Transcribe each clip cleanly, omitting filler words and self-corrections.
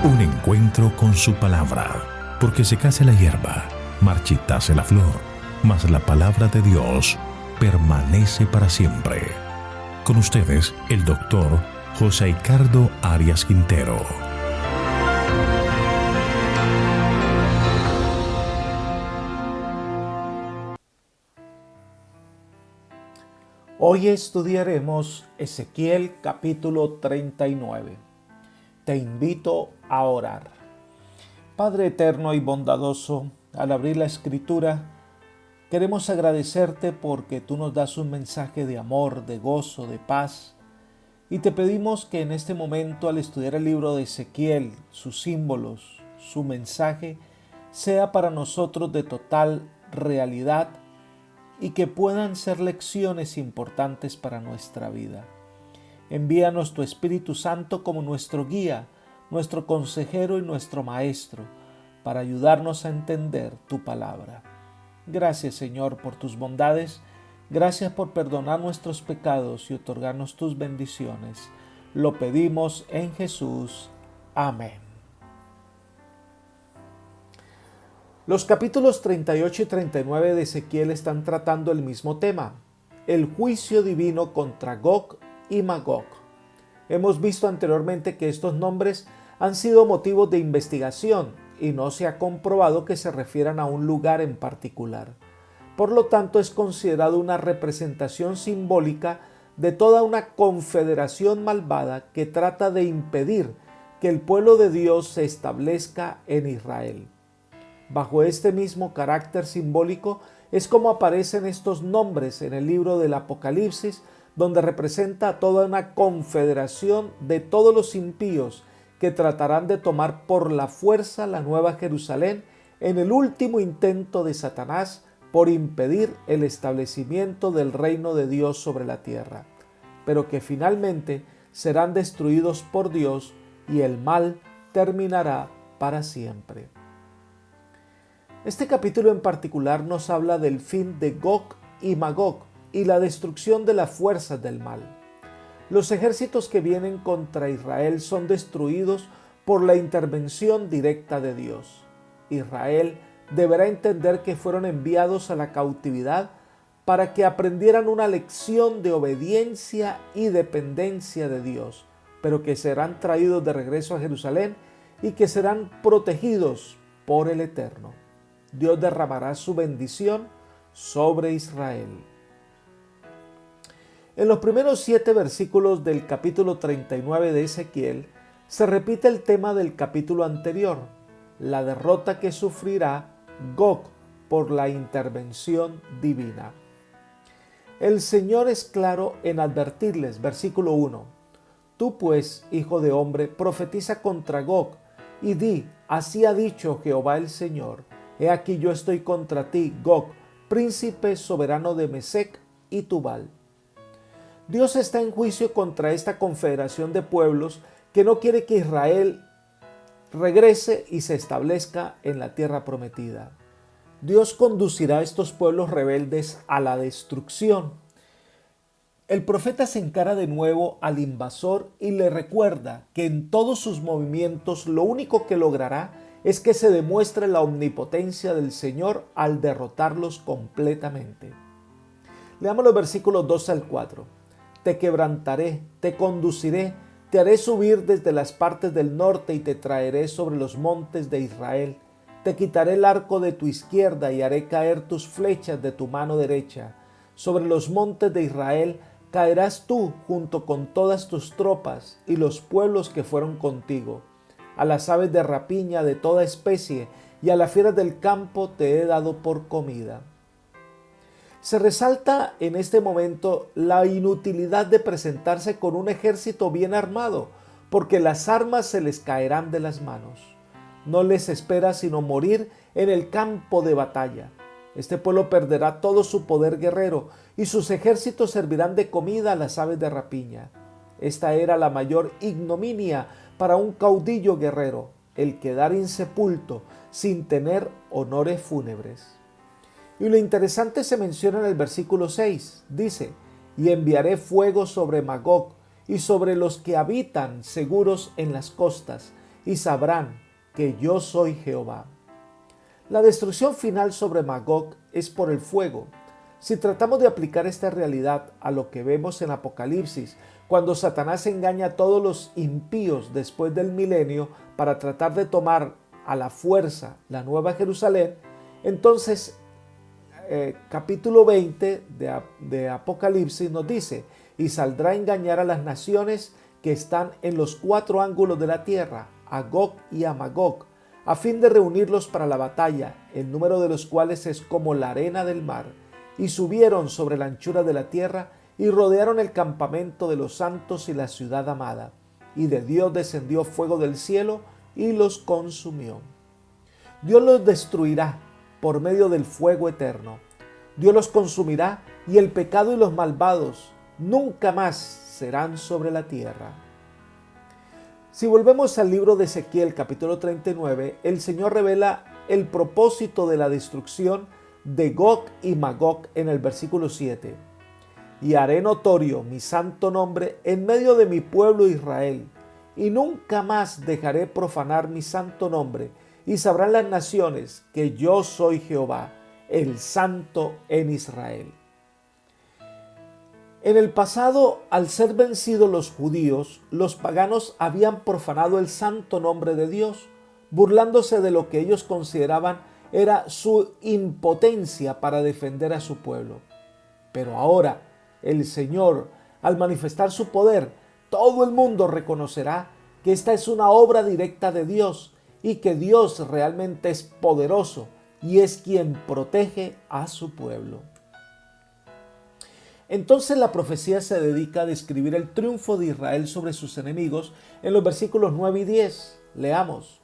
Un encuentro con su palabra, porque secase la hierba, marchitase la flor, mas la palabra de Dios permanece para siempre. Con ustedes, el doctor José Ricardo Arias Quintero. Hoy estudiaremos Ezequiel capítulo 39. Te invito a orar. Padre eterno y bondadoso, al abrir la Escritura, queremos agradecerte porque tú nos das un mensaje de amor, de gozo, de paz. Y te pedimos que en este momento, al estudiar el libro de Ezequiel, sus símbolos, su mensaje, sea para nosotros de total realidad y que puedan ser lecciones importantes para nuestra vida. Envíanos tu Espíritu Santo como nuestro guía, nuestro consejero y nuestro maestro, para ayudarnos a entender tu palabra. Gracias, Señor, por tus bondades. Gracias por perdonar nuestros pecados y otorgarnos tus bendiciones. Lo pedimos en Jesús. Amén. Los capítulos 38 y 39 de Ezequiel están tratando el mismo tema, el juicio divino contra Gog y Magog. Hemos visto anteriormente que estos nombres han sido motivos de investigación y no se ha comprobado que se refieran a un lugar en particular. Por lo tanto, es considerado una representación simbólica de toda una confederación malvada que trata de impedir que el pueblo de Dios se establezca en Israel. Bajo este mismo carácter simbólico es como aparecen estos nombres en el libro del Apocalipsis, donde representa a toda una confederación de todos los impíos que tratarán de tomar por la fuerza la Nueva Jerusalén en el último intento de Satanás por impedir el establecimiento del reino de Dios sobre la tierra, pero que finalmente serán destruidos por Dios y el mal terminará para siempre. Este capítulo en particular nos habla del fin de Gog y Magog y la destrucción de las fuerzas del mal. Los ejércitos que vienen contra Israel son destruidos por la intervención directa de Dios. Israel deberá entender que fueron enviados a la cautividad para que aprendieran una lección de obediencia y dependencia de Dios, pero que serán traídos de regreso a Jerusalén y que serán protegidos por el Eterno. Dios derramará su bendición sobre Israel. En los primeros 7 versículos del capítulo 39 de Ezequiel se repite el tema del capítulo anterior, la derrota que sufrirá Gog por la intervención divina. El Señor es claro en advertirles, versículo 1. Tú pues, hijo de hombre, profetiza contra Gog y di, así ha dicho Jehová el Señor, he aquí yo estoy contra ti, Gog, príncipe soberano de Mesec y Tubal. Dios está en juicio contra esta confederación de pueblos que no quiere que Israel regrese y se establezca en la tierra prometida. Dios conducirá a estos pueblos rebeldes a la destrucción. El profeta se encara de nuevo al invasor y le recuerda que en todos sus movimientos lo único que logrará es que se demuestre la omnipotencia del Señor al derrotarlos completamente. Leamos los versículos 2 al 4. Te quebrantaré, te conduciré, te haré subir desde las partes del norte y te traeré sobre los montes de Israel. Te quitaré el arco de tu izquierda y haré caer tus flechas de tu mano derecha. Sobre los montes de Israel caerás tú junto con todas tus tropas y los pueblos que fueron contigo. A las aves de rapiña de toda especie y a las fieras del campo te he dado por comida. Se resalta en este momento la inutilidad de presentarse con un ejército bien armado, porque las armas se les caerán de las manos. No les espera sino morir en el campo de batalla. Este pueblo perderá todo su poder guerrero y sus ejércitos servirán de comida a las aves de rapiña. Esta era la mayor ignominia para un caudillo guerrero, el quedar insepulto sin tener honores fúnebres. Y lo interesante se menciona en el versículo 6. Dice, y enviaré fuego sobre Magog y sobre los que habitan seguros en las costas, y sabrán que yo soy Jehová. La destrucción final sobre Magog es por el fuego. Si tratamos de aplicar esta realidad a lo que vemos en Apocalipsis, cuando Satanás engaña a todos los impíos después del milenio para tratar de tomar a la fuerza la Nueva Jerusalén, entonces capítulo 20 de Apocalipsis nos dice: y saldrá a engañar a las naciones que están en los 4 ángulos de la tierra, a Gog y a Magog, a fin de reunirlos para la batalla, el número de los cuales es como la arena del mar. Y subieron sobre la anchura de la tierra y rodearon el campamento de los santos y la ciudad amada. Y de Dios descendió fuego del cielo y los consumió. Dios los destruirá por medio del fuego eterno. Dios los consumirá y el pecado y los malvados nunca más serán sobre la tierra. Si volvemos al libro de Ezequiel capítulo 39, el Señor revela el propósito de la destrucción de Gog y Magog en el versículo 7. Y haré notorio mi santo nombre en medio de mi pueblo Israel, y nunca más dejaré profanar mi santo nombre, y sabrán las naciones que yo soy Jehová, el Santo en Israel. En el pasado, al ser vencidos los judíos, los paganos habían profanado el santo nombre de Dios, burlándose de lo que ellos consideraban era su impotencia para defender a su pueblo. Pero ahora, el Señor, al manifestar su poder, todo el mundo reconocerá que esta es una obra directa de Dios y que Dios realmente es poderoso y es quien protege a su pueblo. Entonces la profecía se dedica a describir el triunfo de Israel sobre sus enemigos en los versículos 9 y 10. Leamos.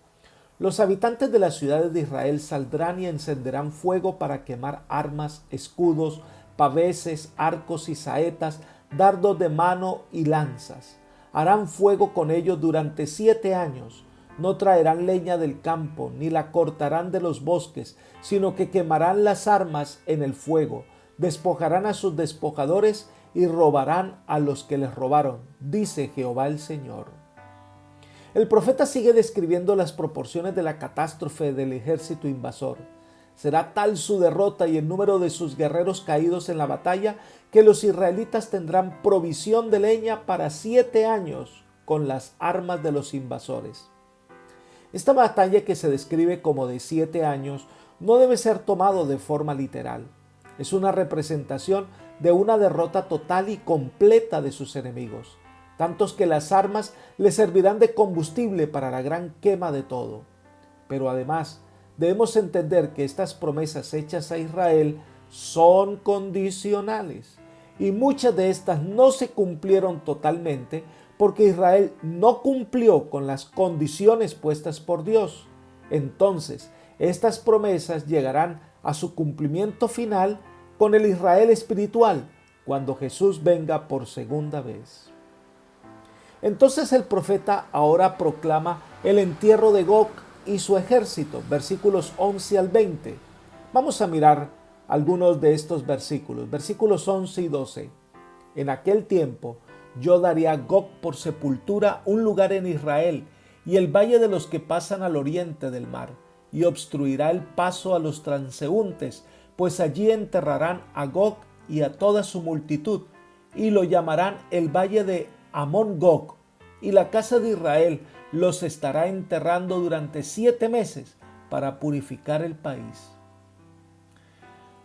Los habitantes de las ciudades de Israel saldrán y encenderán fuego para quemar armas, escudos, paveses, arcos y saetas, dardos de mano y lanzas. Harán fuego con ellos durante 7 años. No traerán leña del campo, ni la cortarán de los bosques, sino que quemarán las armas en el fuego. Despojarán a sus despojadores y robarán a los que les robaron, dice Jehová el Señor. El profeta sigue describiendo las proporciones de la catástrofe del ejército invasor. Será tal su derrota y el número de sus guerreros caídos en la batalla que los israelitas tendrán provisión de leña para 7 años con las armas de los invasores. Esta batalla, que se describe como de 7 años, no debe ser tomado de forma literal. Es una representación de una derrota total y completa de sus enemigos, tantos que las armas les servirán de combustible para la gran quema de todo. Pero además, debemos entender que estas promesas hechas a Israel son condicionales, y muchas de estas no se cumplieron totalmente porque Israel no cumplió con las condiciones puestas por Dios. Entonces, estas promesas llegarán a su cumplimiento final con el Israel espiritual, cuando Jesús venga por segunda vez. Entonces el profeta ahora proclama el entierro de Gog y su ejército, versículos 11 al 20. Vamos a mirar algunos de estos versículos, versículos 11 y 12. En aquel tiempo yo daré a Gog por sepultura un lugar en Israel y el valle de los que pasan al oriente del mar, y obstruirá el paso a los transeúntes, pues allí enterrarán a Gog y a toda su multitud, y lo llamarán el valle de Amón Gog, y la casa de Israel los estará enterrando durante 7 meses para purificar el país.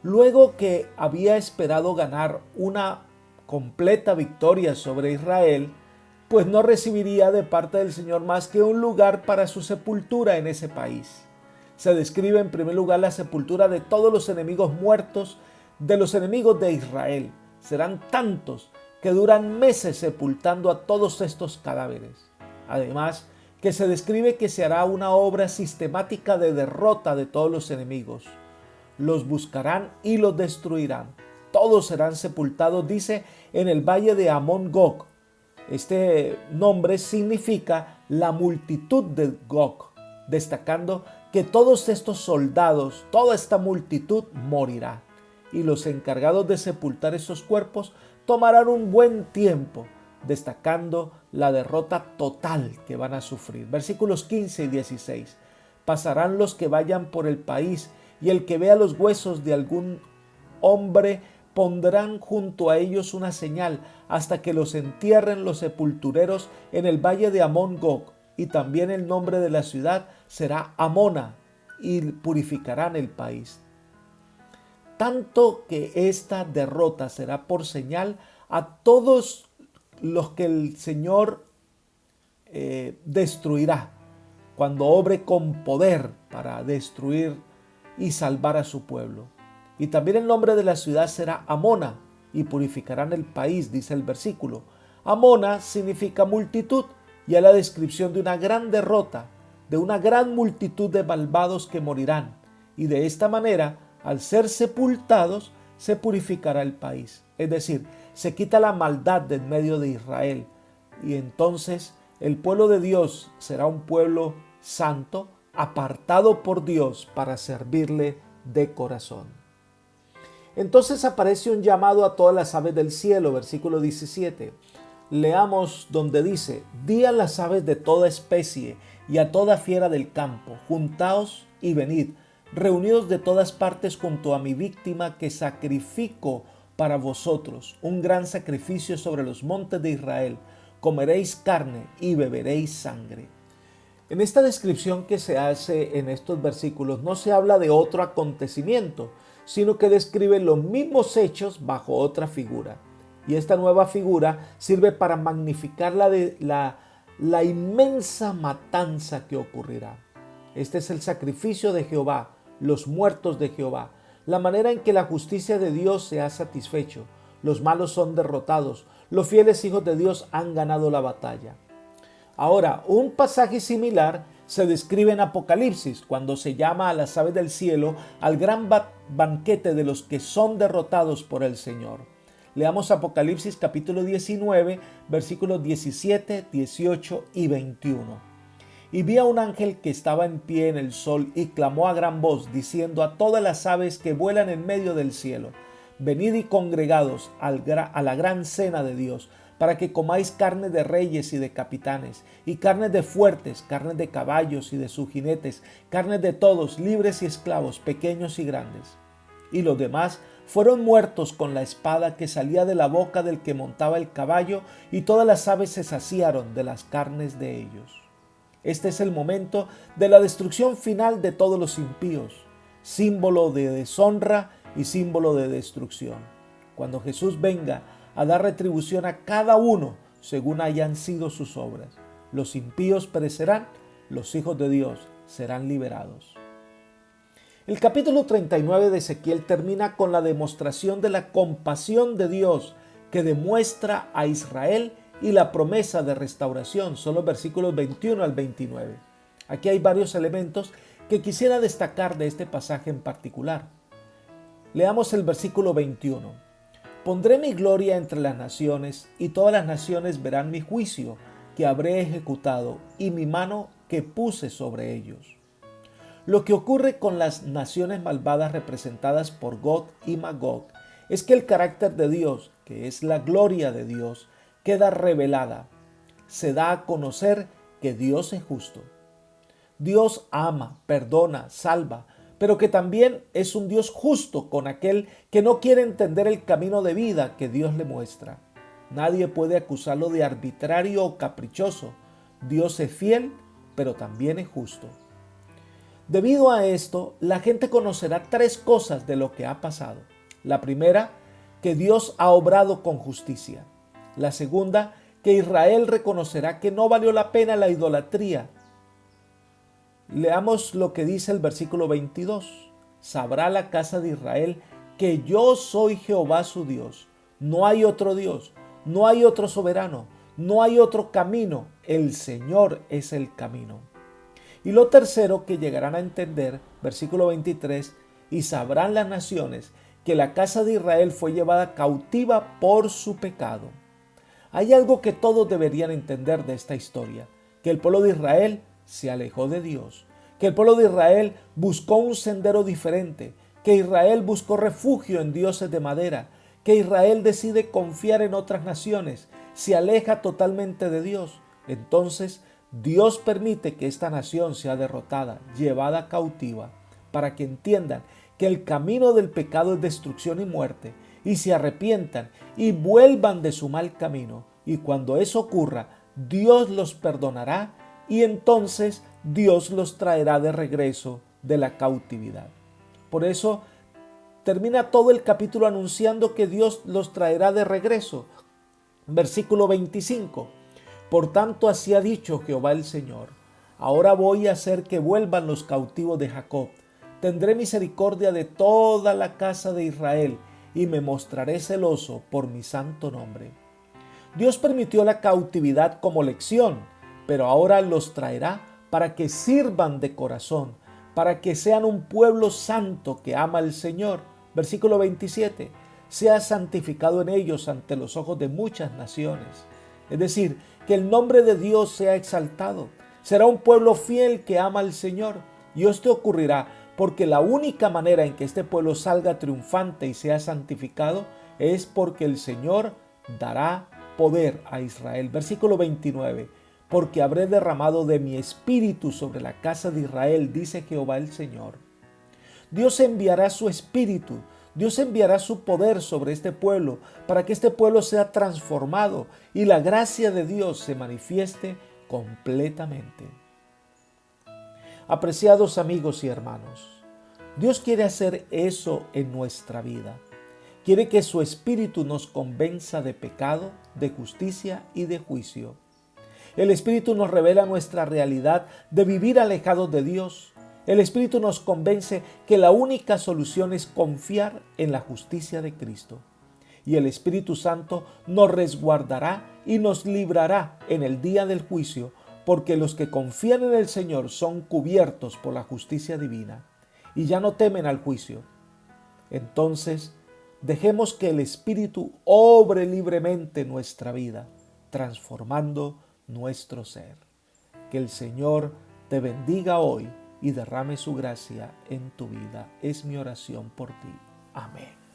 Luego que había esperado ganar una completa victoria sobre Israel, pues no recibiría de parte del Señor más que un lugar para su sepultura en ese país. Se describe en primer lugar la sepultura de todos los enemigos muertos, de los enemigos de Israel. Serán tantos que duran meses sepultando a todos estos cadáveres. Además, que se describe que se hará una obra sistemática de derrota de todos los enemigos. Los buscarán y los destruirán. Todos serán sepultados, dice, en el valle de Amón Gog. Este nombre significa la multitud de Gog, destacando que todos estos soldados, toda esta multitud morirá. Y los encargados de sepultar esos cuerpos tomarán un buen tiempo, destacando la derrota total que van a sufrir. Versículos 15 y 16. Pasarán los que vayan por el país, y el que vea los huesos de algún hombre pondrán junto a ellos una señal hasta que los entierren los sepultureros en el valle de Amón-Gog, y también el nombre de la ciudad será Amona, y purificarán el país. Tanto que esta derrota será por señal a todos los que el Señor destruirá, cuando obre con poder para destruir y salvar a su pueblo. Y también el nombre de la ciudad será Amona, y purificarán el país, dice el versículo. Amona significa multitud, y es la descripción de una gran derrota, de una gran multitud de malvados que morirán. Y de esta manera, al ser sepultados, se purificará el país. Es decir, se quita la maldad de en medio de Israel. Y entonces el pueblo de Dios será un pueblo santo, apartado por Dios para servirle de corazón. Entonces aparece un llamado a todas las aves del cielo, versículo 17. Leamos donde dice: di a las aves de toda especie y a toda fiera del campo, juntaos y venid, reunidos de todas partes junto a mi víctima que sacrifico para vosotros, un gran sacrificio sobre los montes de Israel. Comeréis carne y beberéis sangre. En esta descripción que se hace en estos versículos no se habla de otro acontecimiento, sino que describe los mismos hechos bajo otra figura. Y esta nueva figura sirve para magnificar la inmensa matanza que ocurrirá. Este es el sacrificio de Jehová, los muertos de Jehová, la manera en que la justicia de Dios se ha satisfecho. Los malos son derrotados, los fieles hijos de Dios han ganado la batalla. Ahora, un pasaje similar se describe en Apocalipsis, cuando se llama a las aves del cielo al gran banquete de los que son derrotados por el Señor. Leamos Apocalipsis capítulo 19, versículos 17, 18 y 21. Y vi a un ángel que estaba en pie en el sol y clamó a gran voz, diciendo a todas las aves que vuelan en medio del cielo: venid y congregados a la gran cena de Dios, para que comáis carne de reyes y de capitanes, y carne de fuertes, carne de caballos y de sus jinetes, carne de todos, libres y esclavos, pequeños y grandes. Y los demás fueron muertos con la espada que salía de la boca del que montaba el caballo, y todas las aves se saciaron de las carnes de ellos. Este es el momento de la destrucción final de todos los impíos, símbolo de deshonra y símbolo de destrucción. Cuando Jesús venga a dar retribución a cada uno según hayan sido sus obras. Los impíos perecerán, los hijos de Dios serán liberados. El capítulo 39 de Ezequiel termina con la demostración de la compasión de Dios que demuestra a Israel y la promesa de restauración. Son los versículos 21 al 29. Aquí hay varios elementos que quisiera destacar de este pasaje en particular. Leamos el versículo 21. Pondré mi gloria entre las naciones, y todas las naciones verán mi juicio que habré ejecutado y mi mano que puse sobre ellos. Lo que ocurre con las naciones malvadas representadas por Gog y Magog es que el carácter de Dios, que es la gloria de Dios, queda revelada. Se da a conocer que Dios es justo. Dios ama, perdona, salva, pero que también es un Dios justo con aquel que no quiere entender el camino de vida que Dios le muestra. Nadie puede acusarlo de arbitrario o caprichoso. Dios es fiel, pero también es justo. Debido a esto, la gente conocerá tres cosas de lo que ha pasado. La primera, que Dios ha obrado con justicia. La segunda, que Israel reconocerá que no valió la pena la idolatría. Leamos lo que dice el versículo 22. Sabrá la casa de Israel que yo soy Jehová su Dios. No hay otro Dios, no hay otro soberano, no hay otro camino. El Señor es el camino. Y lo tercero que llegarán a entender, versículo 23, y sabrán las naciones que la casa de Israel fue llevada cautiva por su pecado. Hay algo que todos deberían entender de esta historia, que el pueblo de Israel se alejó de Dios, que el pueblo de Israel buscó un sendero diferente, que Israel buscó refugio en dioses de madera, que Israel decide confiar en otras naciones, se aleja totalmente de Dios, entonces Dios permite que esta nación sea derrotada, llevada cautiva, para que entiendan que el camino del pecado es destrucción y muerte, y se arrepientan y vuelvan de su mal camino. Y cuando eso ocurra, Dios los perdonará y entonces Dios los traerá de regreso de la cautividad. Por eso termina todo el capítulo anunciando que Dios los traerá de regreso. Versículo 25. Por tanto, así ha dicho Jehová el Señor: ahora voy a hacer que vuelvan los cautivos de Jacob. Tendré misericordia de toda la casa de Israel y me mostraré celoso por mi santo nombre. Dios permitió la cautividad como lección, pero ahora los traerá para que sirvan de corazón, para que sean un pueblo santo que ama al Señor. Versículo 27. Sea santificado en ellos ante los ojos de muchas naciones. Es decir, que el nombre de Dios sea exaltado. Será un pueblo fiel que ama al Señor. Y esto ocurrirá porque la única manera en que este pueblo salga triunfante y sea santificado es porque el Señor dará poder a Israel. Versículo 29. Porque habré derramado de mi espíritu sobre la casa de Israel, dice Jehová el Señor. Dios enviará su espíritu, Dios enviará su poder sobre este pueblo para que este pueblo sea transformado y la gracia de Dios se manifieste completamente. Apreciados amigos y hermanos, Dios quiere hacer eso en nuestra vida. Quiere que su espíritu nos convenza de pecado, de justicia y de juicio. El Espíritu nos revela nuestra realidad de vivir alejados de Dios. El Espíritu nos convence que la única solución es confiar en la justicia de Cristo. Y el Espíritu Santo nos resguardará y nos librará en el día del juicio, porque los que confían en el Señor son cubiertos por la justicia divina y ya no temen al juicio. Entonces, dejemos que el Espíritu obre libremente nuestra vida, transformando nuestro ser. Que el Señor te bendiga hoy y derrame su gracia en tu vida. Es mi oración por ti. Amén.